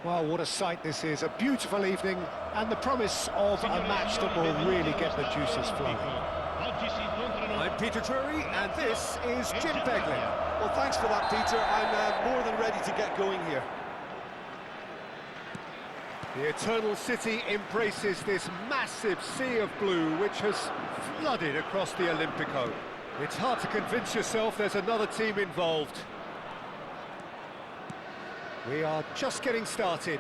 Well, what a sight this is. A beautiful evening and the promise of a match that will really get the juices flowing. I'm Peter Drury and this is Jim Beglin. Well, thanks for that, Peter. I'm more than ready to get going here. The Eternal City embraces this massive sea of blue which has flooded across the Olympico. It's hard to convince yourself there's another team involved. We are just getting started.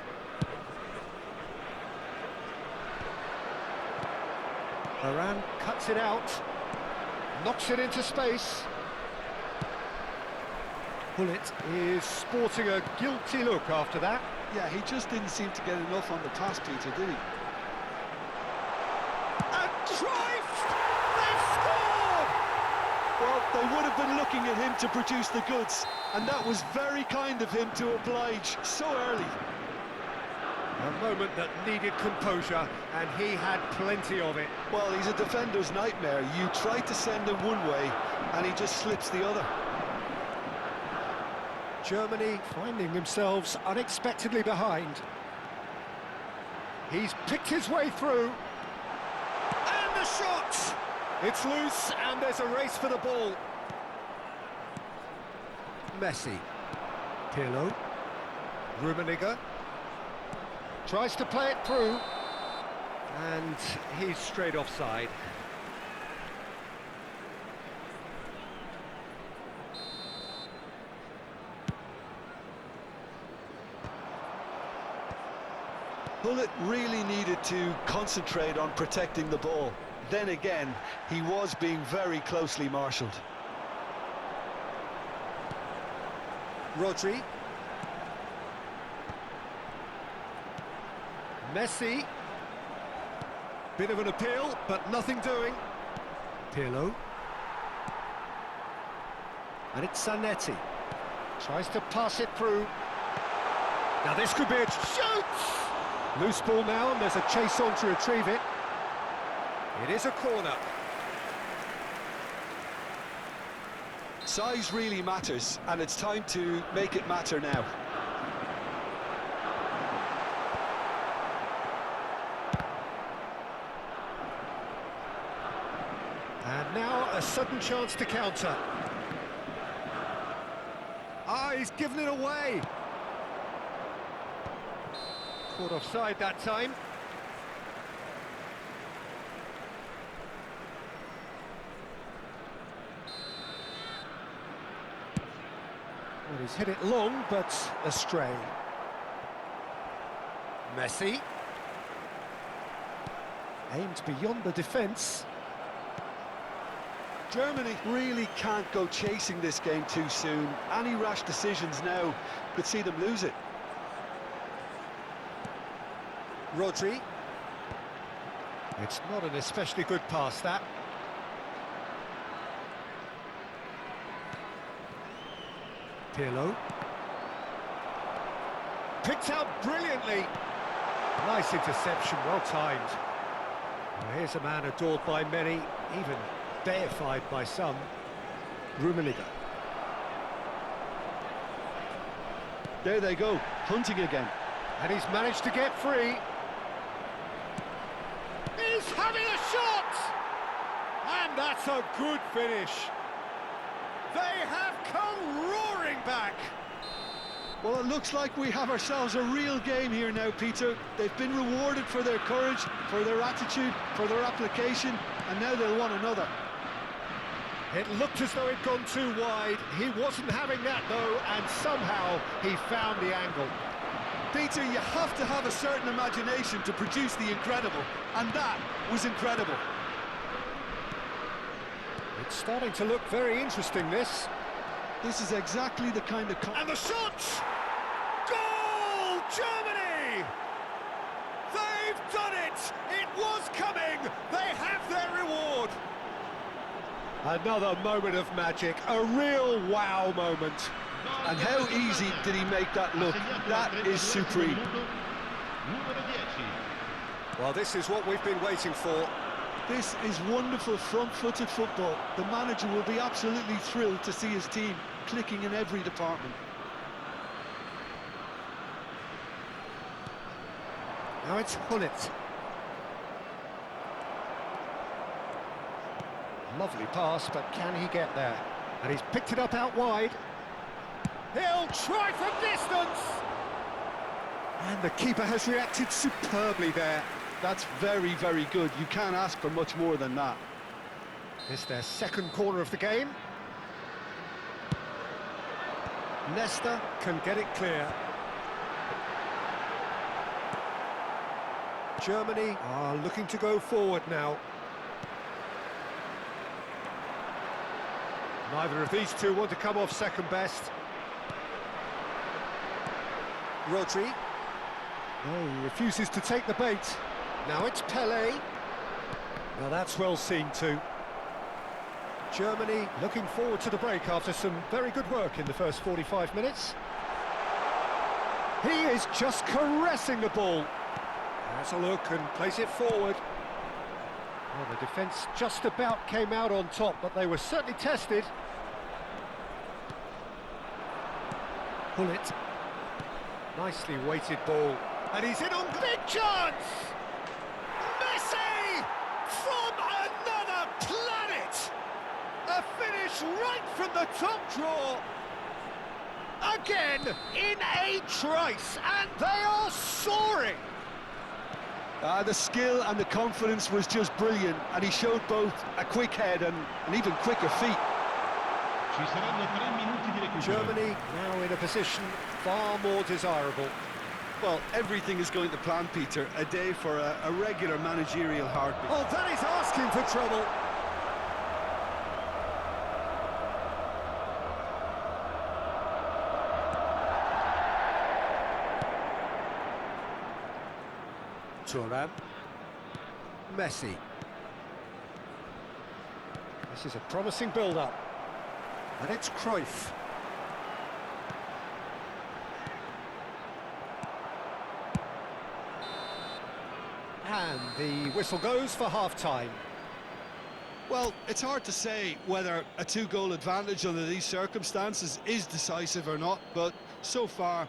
Varane cuts it out, knocks it into space. Bullet is sporting a guilty look after that. Yeah, he just didn't seem to get enough on the pass, Peter, did he? And Cruyff! They've scored! Well, they would have been looking at him to produce the goods, and that was very kind of him to oblige so early. A moment that needed composure, and he had plenty of it. Well, he's a defender's nightmare. You try to send him one way, and he just slips the other. Germany finding themselves unexpectedly behind. He's picked his way through. And the shot! It's loose, and there's a race for the ball. Messi. Pirlo. Rummenigge. Tries to play it through. And he's straight offside. Bullet really needed to concentrate on protecting the ball. Then again, he was being very closely marshalled. Rodri. Messi. Bit of an appeal, but nothing doing. Pirlo. And it's Zanetti. Tries to pass it through. Now this could be a shoot! Loose ball now, and there's a chase on to retrieve it. It is a corner. Size really matters, and it's time to make it matter now. And now a sudden chance to counter. Ah, he's given it away. Caught offside that time. Well, he's hit it long, but astray. Messi. Aimed beyond the defence. Germany really can't go chasing this game too soon. Any rash decisions now could see them lose it. Rodri. It's not an especially good pass, that. Pirlo. Picked out brilliantly. Nice interception, well timed. Well, here's a man adored by many, even deified by some. Rummenigge. There they go, hunting again. And he's managed to get free. He's having a shot! And that's a good finish. They have come roaring back. Well, it looks like we have ourselves a real game here now, Peter. They've been rewarded for their courage, for their attitude, for their application, and now they'll want another. It looked as though it'd gone too wide. He wasn't having that, though, and somehow he found the angle. Peter, you have to have a certain imagination to produce the incredible, and that was incredible. It's starting to look very interesting, this. This is exactly the kind of... And the shot! Goal! Germany! They've done it! It was coming! They have their reward! Another moment of magic, a real wow moment. And how easy did he make that look? That is supreme. Well, this is what we've been waiting for. This is wonderful front-footed football. The manager will be absolutely thrilled to see his team clicking in every department. Now it's Hullet. Lovely pass, but can he get there? And he's picked it up out wide. He'll try from distance! And the keeper has reacted superbly there. That's very, very good. You can't ask for much more than that. It's their second corner of the game. Leicester can get it clear. Germany are looking to go forward now. Neither of these two want to come off second best. Rodri. No, he refuses to take the bait. Now it's Pelé. Now that's well seen too. Germany looking forward to the break after some very good work in the first 45 minutes. He is just caressing the ball. Has a look and plays it forward. Well, the defence just about came out on top, but they were certainly tested. Hullet. Nicely weighted ball. And he's in on big chance! Messi! From another planet! A finish right from the top draw! Again, in a trice, and they are soaring! The skill and the confidence was just brilliant, and he showed both a quick head and even quicker feet. Germany now in a position far more desirable. Well, everything is going to plan, Peter. A day for a regular managerial heartbeat. Oh, that is asking for trouble. Thuram. Messi. This is a promising build-up. And it's Cruyff. And the whistle goes for half-time. Well, it's hard to say whether a two-goal advantage under these circumstances is decisive or not, but so far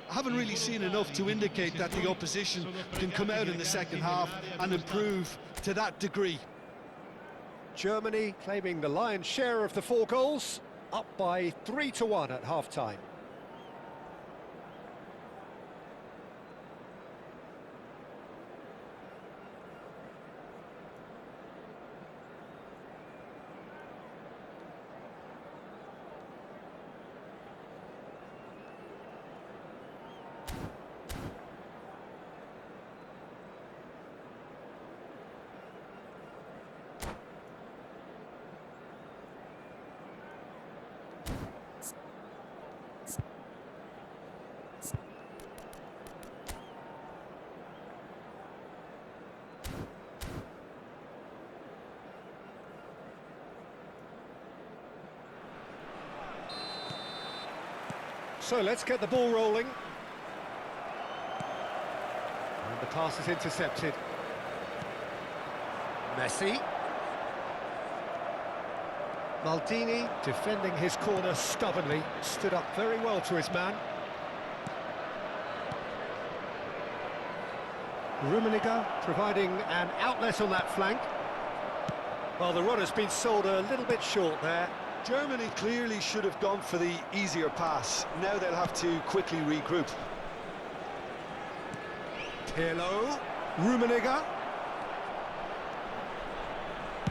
I haven't really seen enough to indicate that the opposition can come out in the second half and improve to that degree. Germany claiming the lion's share of the 4 goals, up by 3-1 at half-time. So let's get the ball rolling. And the pass is intercepted. Messi. Maldini defending his corner stubbornly, stood up very well to his man. Rummenigge providing an outlet on that flank. Well, the run has been sold a little bit short there. Germany clearly should have gone for the easier pass. Now they'll have to quickly regroup. Pirlo, Rummenigge.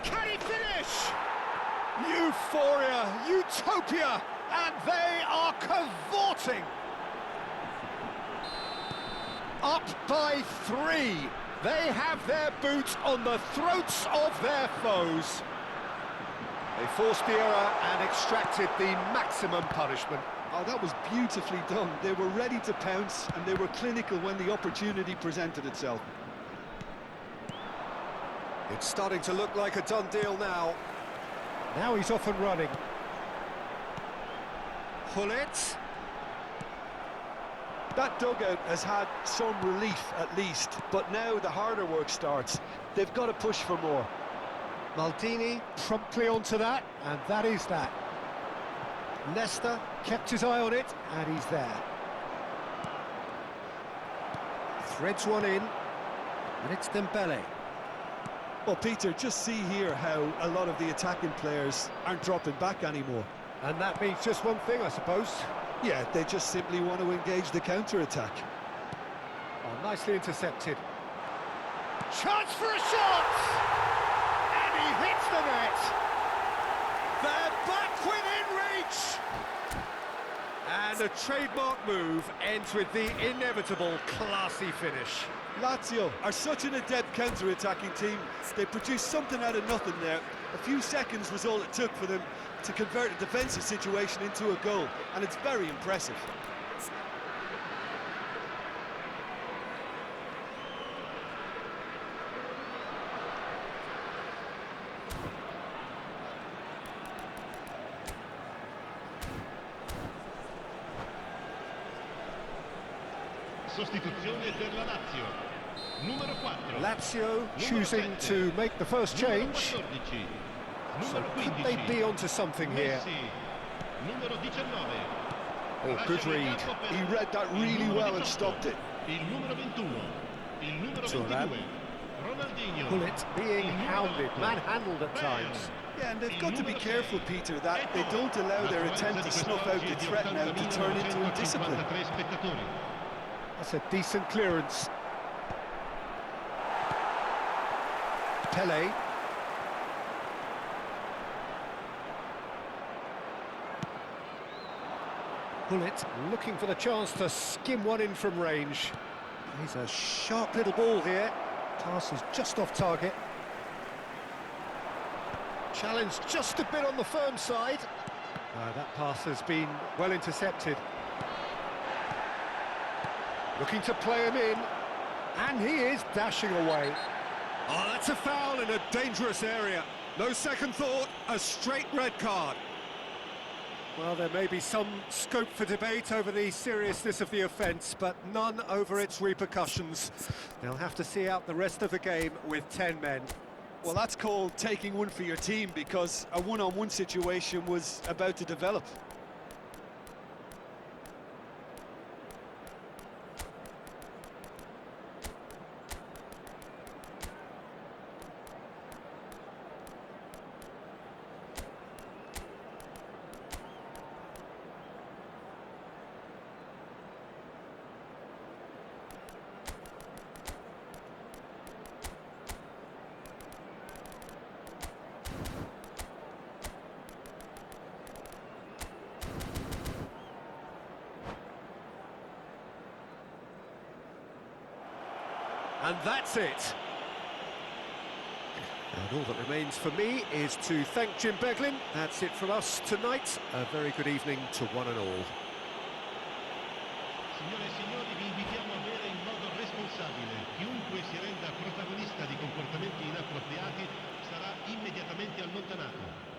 Can he finish? Euphoria, utopia, and they are cavorting. Up by 3. They have their boots on the throats of their foes. They forced the error and extracted the maximum punishment. Oh, that was beautifully done. They were ready to pounce, and they were clinical when the opportunity presented itself. It's starting to look like a done deal now. Now he's off and running. Hullet. That dugout has had some relief at least, but now the harder work starts. They've got to push for more. Maldini promptly onto that, and that is that. Leicester kept his eye on it, and he's there. Threads one in. And it's Dembele. Well, Peter, just see here how a lot of the attacking players aren't dropping back anymore. And that means just one thing, I suppose. Yeah, they just simply want to engage the counter-attack. Oh, nicely intercepted. Chance for a shot! And he hits the net! They're back within reach! And a trademark move ends with the inevitable classy finish. Lazio are such an adept counter-attacking team. They produced something out of nothing there. A few seconds was all it took for them to convert a defensive situation into a goal, and it's very impressive. Sostituzione per la Lazio. Numero 4. Lazio choosing to make the first change. So could they be onto something here? Numero 19. Oh, good read. He read that really well and stopped it. Il numero 21. Il numero Thuram. 22. Ronaldinho. Bullet being hounded, manhandled at times. Yeah, and they've got to be careful, Peter, that they don't allow their attempt to snuff out the threat now to turn into indiscipline. That's a decent clearance. Pele. Bullet looking for the chance to skim one in from range. He's a sharp little ball here. Pass is just off target. Challenge just a bit on the firm side. That pass has been well intercepted. Looking to play him in. And he is dashing away. Oh, that's a foul in a dangerous area. No second thought, a straight red card. Well, there may be some scope for debate over the seriousness of the offence, but none over its repercussions. They'll have to see out the rest of the game with 10 men. Well, that's called taking one for your team, because a one-on-one situation was about to develop. And that's it. And all that remains for me is to thank Jim Beglin. That's it from us tonight. A very good evening to one and all. Signore e signori, vi invitiamo a bere in modo responsabile. Chiunque si renda protagonista di comportamenti inappropriati sarà immediatamente allontanato.